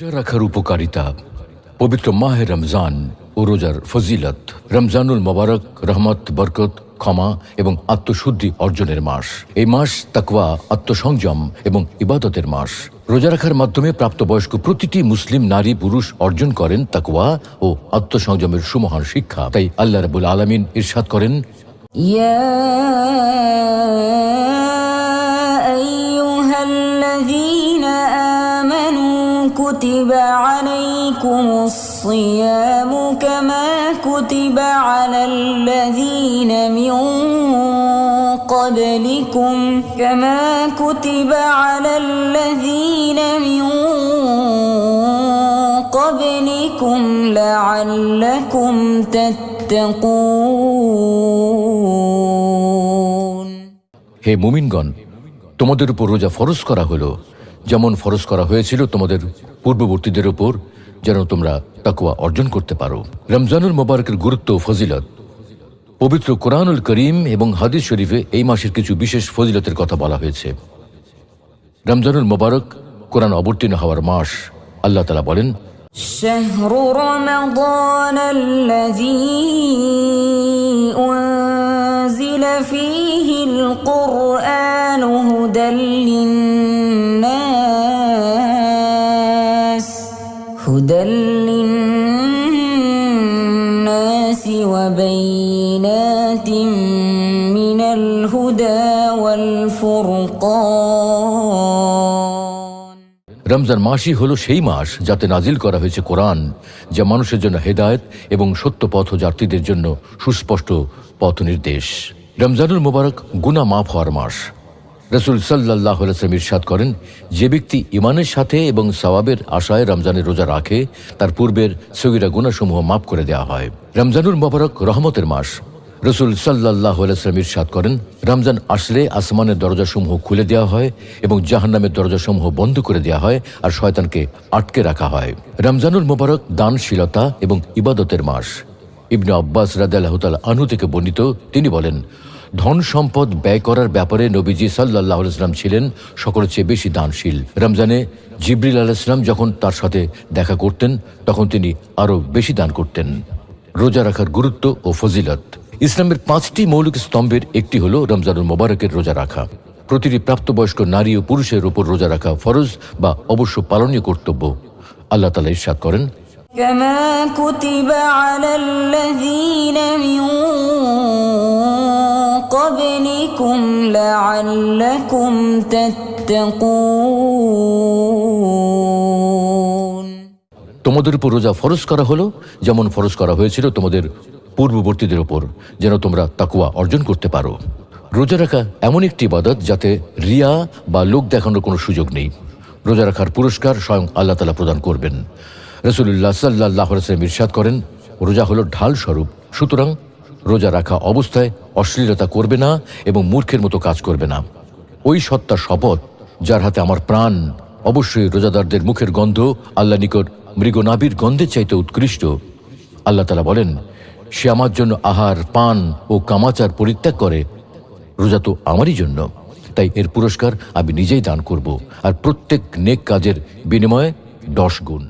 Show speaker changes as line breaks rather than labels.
রোজা রাখার উপকারিতা। পবিত্র মাহে রমজান ও রোজার ফজিলত। রমজানুল মোবারক রহমত, বরকত, ক্ষমা এবং আত্মশুদ্ধি অর্জনের মাস। এই মাস তাকওয়া, আত্মসংযম এবং ইবাদতের মাস। রোজা রাখার মাধ্যমে প্রাপ্তবয়স্ক প্রতিটি মুসলিম নারী পুরুষ অর্জন করেন তাকওয়া ও আত্মসংযমের সুমহান শিক্ষা। তাই আল্লাহ রাব্বুল আলামিন ইরশাদ করেন,
كتب عليكم الصيام كما كتب على الذين من قبلكم لعلكم تتقون।
হে মুমিনগণ, তোমাদের উপর রোজা ফরজ করা হলো যেমন ফরজ করা হয়েছিল তোমাদের পূর্ববর্তীদের উপর, যেন তোমরা তাকওয়া অর্জন করতে পারো। রমজানুল মোবারকের গুরুত্ব ও ফজিলত। পবিত্র কোরআনুল করিম এবং হাদিস শরীফে এই মাসের কিছু বিশেষ ফজিলতের কথা বলা হয়েছে। রমজানুল মোবারক কোরআন অবতীর্ণ হওয়ার মাস। আল্লাহ তাআলা বলেন,
শাহরু রমাদান আল্লাযী উনজিলা ফীহিল কুরআনু হুদাল للناس وبينات من الهدى والفرقان।
রমজান মাসই হলো সেই মাস যাতে নাজিল করা হয়েছে কোরআন, যা মানুষের জন্য হেদায়েত এবং সত্য পথ যাত্রীদের জন্য সুস্পষ্ট পথ নির্দেশ। রমজানুল মোবারক গুনাহ মাফ হওয়ার মাস। রাসূল সাল্লাল্লাহু আলাইহি ওয়াসাল্লাম ইরশাদ করেন, যে ব্যক্তি ঈমানের সাথে এবং সওয়াবের আশায় রমজানের রোজা রাখে, তার পূর্বের সগীরা গুনাহসমূহ মাফ করে দেওয়া হয়। রমজানুল মোবারক রহমতের মাস। রাসূল সাল্লাল্লাহু আলাইহি ওয়াসাল্লাম ইরশাদ করেন, রমজান আসলে আসমানের দরজাসমূহ খুলে দেওয়া হয় এবং জাহান্নামের দরজাসমূহ বন্ধ করে দেওয়া হয় আর শয়তানকে আটকে রাখা হয়। রমজানুল মোবারক দানশীলতা এবং ইবাদতের মাস। ইবনে আব্বাস রাদিয়াল্লাহু তাআলা আনহু থেকে বর্ণিত, তিনি বলেন, ধন সম্পদ ব্যয় করার ব্যাপারে নবীজি সাল্লাল্লাহু আলাইহি ওয়াসাল্লাম ছিলেন সকলের চেয়ে বেশি দানশীল। রমজানে জিবরিল আলাইহিস সালাম যখন তার সাথে দেখা করতেন, তখন তিনি আরও বেশি দান করতেন। রোজা রাখার গুরুত্ব ও ফজিলত। ইসলামের 5টি মৌলিক স্তম্ভের একটি হলো রমজানুল মোবারকের রোজা রাখা। প্রতিটি প্রাপ্তবয়স্ক নারী ও পুরুষের উপর রোজা রাখা ফরজ বা অবশ্য পালনীয় কর্তব্য। আল্লাহ তাআলা ইরশাদ করেন,
كما كتب على الذين من قبلكم لعلكم تتقون।
তোমাদের উপর রোজা ফরজ করা হলো যেমন ফরজ করা হয়েছিল তোমাদের পূর্ববর্তীদের উপর, যেন তোমরা তাকওয়া অর্জন করতে পারো। রোজা রাখা এমন একটি ইবাদত যাতে রিয়া বা লোক দেখানোর কোনো সুযোগ নেই। রোজা রাখার পুরস্কার স্বয়ং আল্লাহ তাআলা প্রদান করবেন। রাসূলুল্লাহ সাল্লাল্লাহু আলাইহি ওয়াসাল্লাম ইরশাদ করেন, রোজা হলো ঢাল স্বরূপ, সুতরাং রোজা রাখা অবস্থায় অশ্লীলতা করবে না এবং মূর্খের মতো কাজ করবে না। ওই সত্তার শপথ যার হাতে আমার প্রাণ, অবশ্যই রোজাদারদের মুখের গন্ধ আল্লাহ নিকট মৃগনাভির গন্ধের চাইতে উৎকৃষ্ট। আল্লাহ তাআলা বলেন, সে আমার জন্য আহার, পান ও কামাচার পরিত্যাগ করে। রোজা তো আমারই জন্য, তাই এর পুরস্কার আমি নিজেই দান করব, আর প্রত্যেক নেক কাজের বিনিময়ে 10 গুণ।